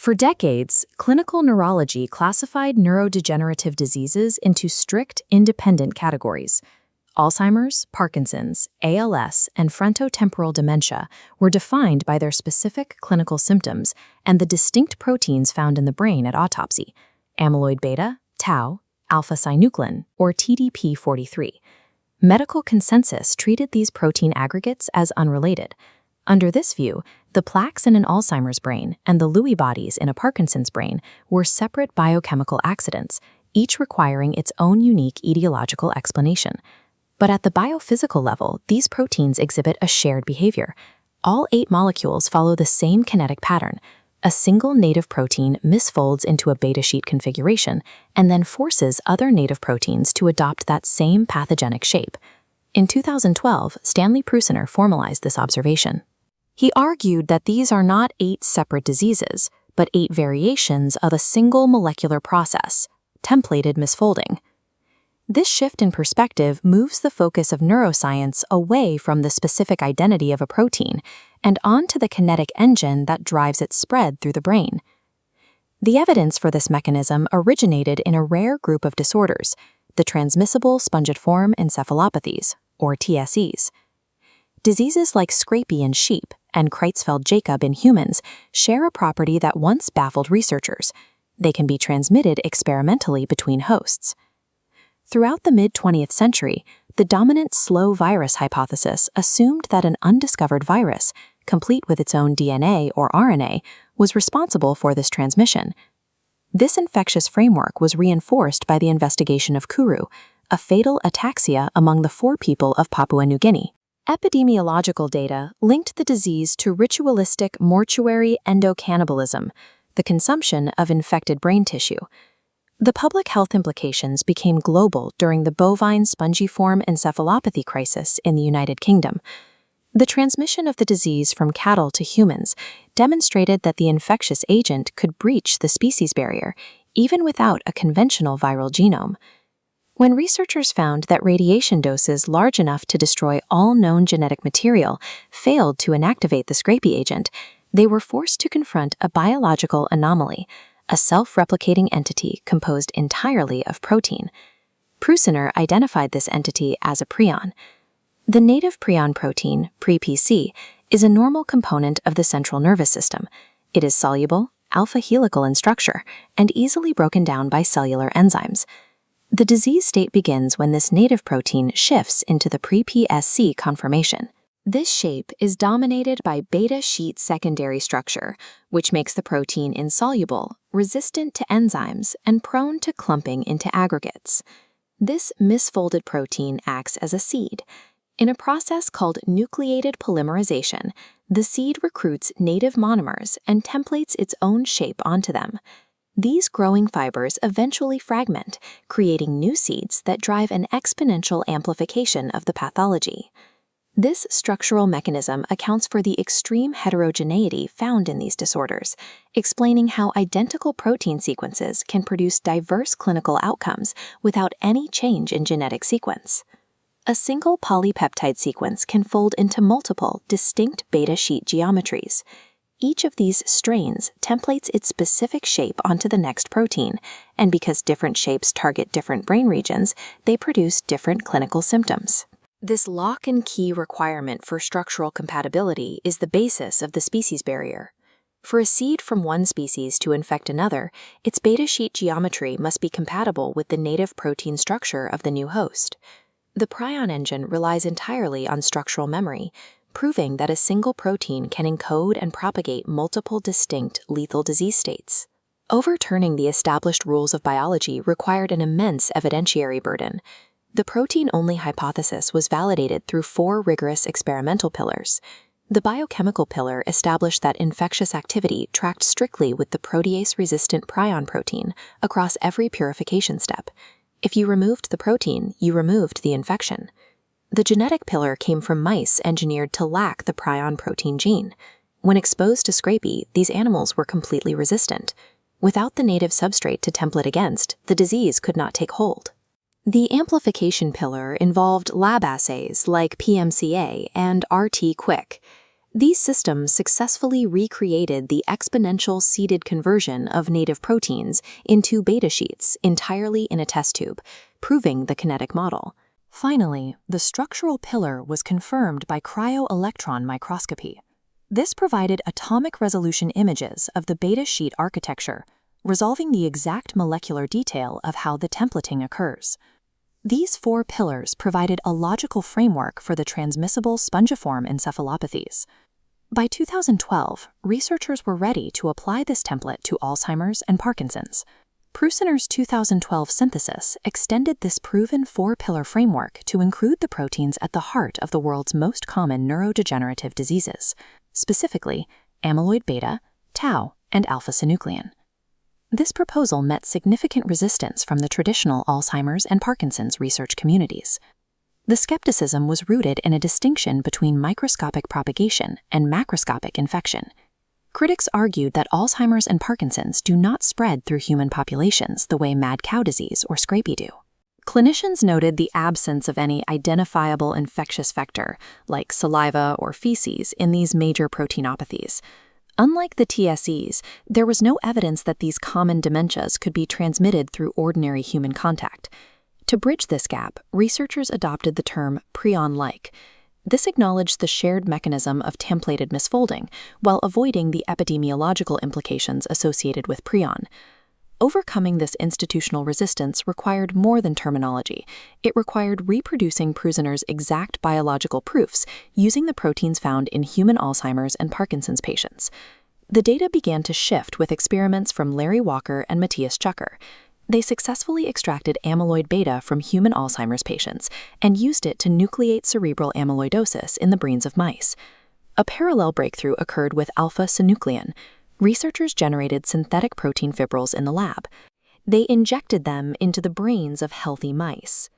For decades, clinical neurology classified neurodegenerative diseases into strict, independent categories. Alzheimer's, Parkinson's, ALS, and frontotemporal dementia were defined by their specific clinical symptoms and the distinct proteins found in the brain at autopsy: amyloid beta, tau, alpha-synuclein, or TDP-43. Medical consensus treated these protein aggregates as unrelated. Under this view, the plaques in an Alzheimer's brain and the Lewy bodies in a Parkinson's brain were separate biochemical accidents, each requiring its own unique etiological explanation. But at the biophysical level, these proteins exhibit a shared behavior. All 8 molecules follow the same kinetic pattern. A single native protein misfolds into a beta sheet configuration and then forces other native proteins to adopt that same pathogenic shape. In 2012, Stanley Prusiner formalized this observation. He argued that these are not 8 separate diseases, but 8 variations of a single molecular process, templated misfolding. This shift in perspective moves the focus of neuroscience away from the specific identity of a protein and onto the kinetic engine that drives its spread through the brain. The evidence for this mechanism originated in a rare group of disorders, the transmissible spongiform encephalopathies, or TSEs. Diseases like scrapie in sheep and Creutzfeldt-Jakob in humans share a property that once baffled researchers. They can be transmitted experimentally between hosts. Throughout the mid-20th century, the dominant slow virus hypothesis assumed that an undiscovered virus, complete with its own DNA or RNA, was responsible for this transmission. This infectious framework was reinforced by the investigation of Kuru, a fatal ataxia among the 4 people of Papua New Guinea. Epidemiological data linked the disease to ritualistic mortuary endocannibalism, the consumption of infected brain tissue. The public health implications became global during the bovine spongiform encephalopathy crisis in the United Kingdom. The transmission of the disease from cattle to humans demonstrated that the infectious agent could breach the species barrier, even without a conventional viral genome. When researchers found that radiation doses large enough to destroy all known genetic material failed to inactivate the scrapie agent, they were forced to confront a biological anomaly, a self-replicating entity composed entirely of protein. Prusiner identified this entity as a prion. The native prion protein, pre-PC, is a normal component of the central nervous system. It is soluble, alpha-helical in structure, and easily broken down by cellular enzymes. The disease state begins when this native protein shifts into the pre-PSC conformation. This shape is dominated by beta sheet secondary structure, which makes the protein insoluble, resistant to enzymes, and prone to clumping into aggregates. This misfolded protein acts as a seed. In a process called nucleated polymerization, the seed recruits native monomers and templates its own shape onto them. These growing fibers eventually fragment, creating new seeds that drive an exponential amplification of the pathology. This structural mechanism accounts for the extreme heterogeneity found in these disorders, explaining how identical protein sequences can produce diverse clinical outcomes without any change in genetic sequence. A single polypeptide sequence can fold into multiple distinct beta sheet geometries. Each of these strains templates its specific shape onto the next protein, and because different shapes target different brain regions, they produce different clinical symptoms. This lock and key requirement for structural compatibility is the basis of the species barrier. For a seed from one species to infect another, its beta sheet geometry must be compatible with the native protein structure of the new host. The prion engine relies entirely on structural memory, proving that a single protein can encode and propagate multiple distinct lethal disease states. Overturning the established rules of biology required an immense evidentiary burden. The protein-only hypothesis was validated through 4 rigorous experimental pillars. The biochemical pillar established that infectious activity tracked strictly with the protease-resistant prion protein across every purification step. If you removed the protein, you removed the infection. The genetic pillar came from mice engineered to lack the prion protein gene. When exposed to scrapie, these animals were completely resistant. Without the native substrate to template against, the disease could not take hold. The amplification pillar involved lab assays like PMCA and RT-Quick. These systems successfully recreated the exponential seeded conversion of native proteins into beta sheets entirely in a test tube, proving the kinetic model. Finally, the structural pillar was confirmed by cryo-electron microscopy. This provided atomic resolution images of the beta sheet architecture, resolving the exact molecular detail of how the templating occurs. These 4 pillars provided a logical framework for the transmissible spongiform encephalopathies. By 2012, researchers were ready to apply this template to Alzheimer's and Parkinson's. Prussiner's 2012 synthesis extended this proven 4-pillar framework to include the proteins at the heart of the world's most common neurodegenerative diseases, specifically amyloid beta, tau, and alpha-synuclein. This proposal met significant resistance from the traditional Alzheimer's and Parkinson's research communities. The skepticism was rooted in a distinction between microscopic propagation and macroscopic infection. Critics argued that Alzheimer's and Parkinson's do not spread through human populations the way mad cow disease or scrapie do. Clinicians noted the absence of any identifiable infectious vector, like saliva or feces, in these major proteinopathies. Unlike the TSEs, there was no evidence that these common dementias could be transmitted through ordinary human contact. To bridge this gap, researchers adopted the term prion-like. This acknowledged the shared mechanism of templated misfolding, while avoiding the epidemiological implications associated with prion. Overcoming this institutional resistance required more than terminology. It required reproducing Prussiner's exact biological proofs using the proteins found in human Alzheimer's and Parkinson's patients. The data began to shift with experiments from Larry Walker and Matthias Chucker. They successfully extracted amyloid beta from human Alzheimer's patients and used it to nucleate cerebral amyloidosis in the brains of mice. A parallel breakthrough occurred with alpha-synuclein. Researchers generated synthetic protein fibrils in the lab. They injected them into the brains of healthy mice.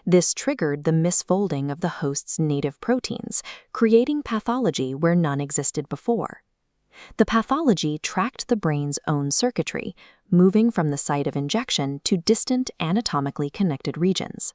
This triggered the misfolding of the host's native proteins, creating pathology where none existed before. The pathology tracked the brain's own circuitry, moving from the site of injection to distant anatomically connected regions.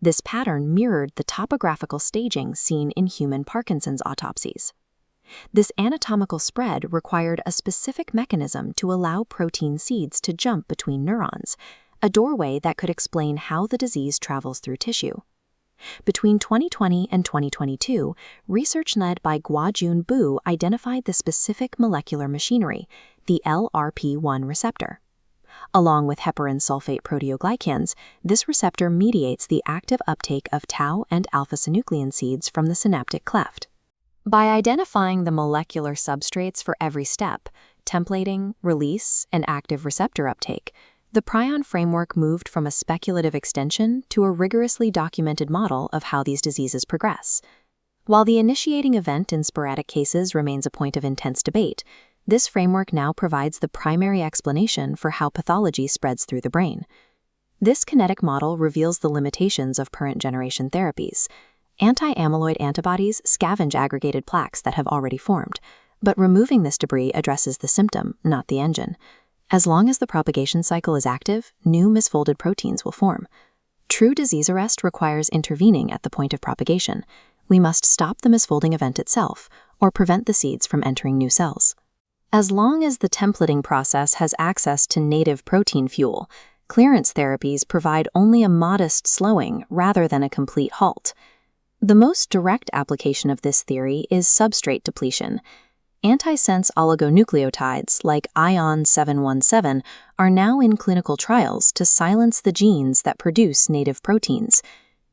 This pattern mirrored the topographical staging seen in human Parkinson's autopsies. This anatomical spread required a specific mechanism to allow protein seeds to jump between neurons, a doorway that could explain how the disease travels through tissue. Between 2020 and 2022, research led by Guojun Bu identified the specific molecular machinery, the LRP1 receptor. Along with heparan sulfate proteoglycans, this receptor mediates the active uptake of tau and alpha-synuclein seeds from the synaptic cleft. By identifying the molecular substrates for every step, templating, release, and active receptor uptake, the prion framework moved from a speculative extension to a rigorously documented model of how these diseases progress. While the initiating event in sporadic cases remains a point of intense debate, this framework now provides the primary explanation for how pathology spreads through the brain. This kinetic model reveals the limitations of current-generation therapies. Anti-amyloid antibodies scavenge aggregated plaques that have already formed, but removing this debris addresses the symptom, not the engine. As long as the propagation cycle is active, new misfolded proteins will form. True disease arrest requires intervening at the point of propagation. We must stop the misfolding event itself, or prevent the seeds from entering new cells. As long as the templating process has access to native protein fuel, clearance therapies provide only a modest slowing rather than a complete halt. The most direct application of this theory is substrate depletion. Antisense oligonucleotides like ion 717 are now in clinical trials to silence the genes that produce native proteins.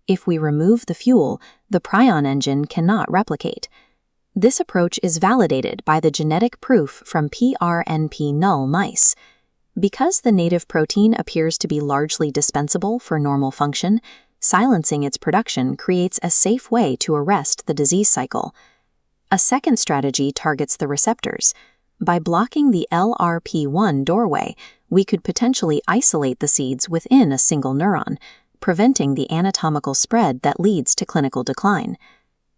If we remove the fuel, the prion engine cannot replicate. This approach is validated by the genetic proof from PRNP null mice. Because the native protein appears to be largely dispensable for normal function, silencing its production creates a safe way to arrest the disease cycle. A second strategy targets the receptors. By blocking the LRP1 doorway, we could potentially isolate the seeds within a single neuron, preventing the anatomical spread that leads to clinical decline.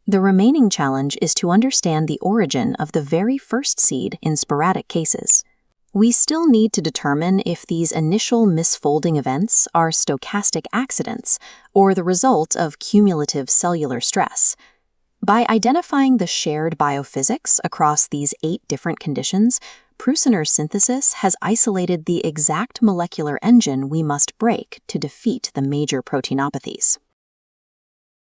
The remaining challenge is to understand the origin of the very first seed in sporadic cases. We still need to determine if these initial misfolding events are stochastic accidents or the result of cumulative cellular stress. By identifying the shared biophysics across these 8 different conditions, Prusiner synthesis has isolated the exact molecular engine we must break to defeat the major proteinopathies.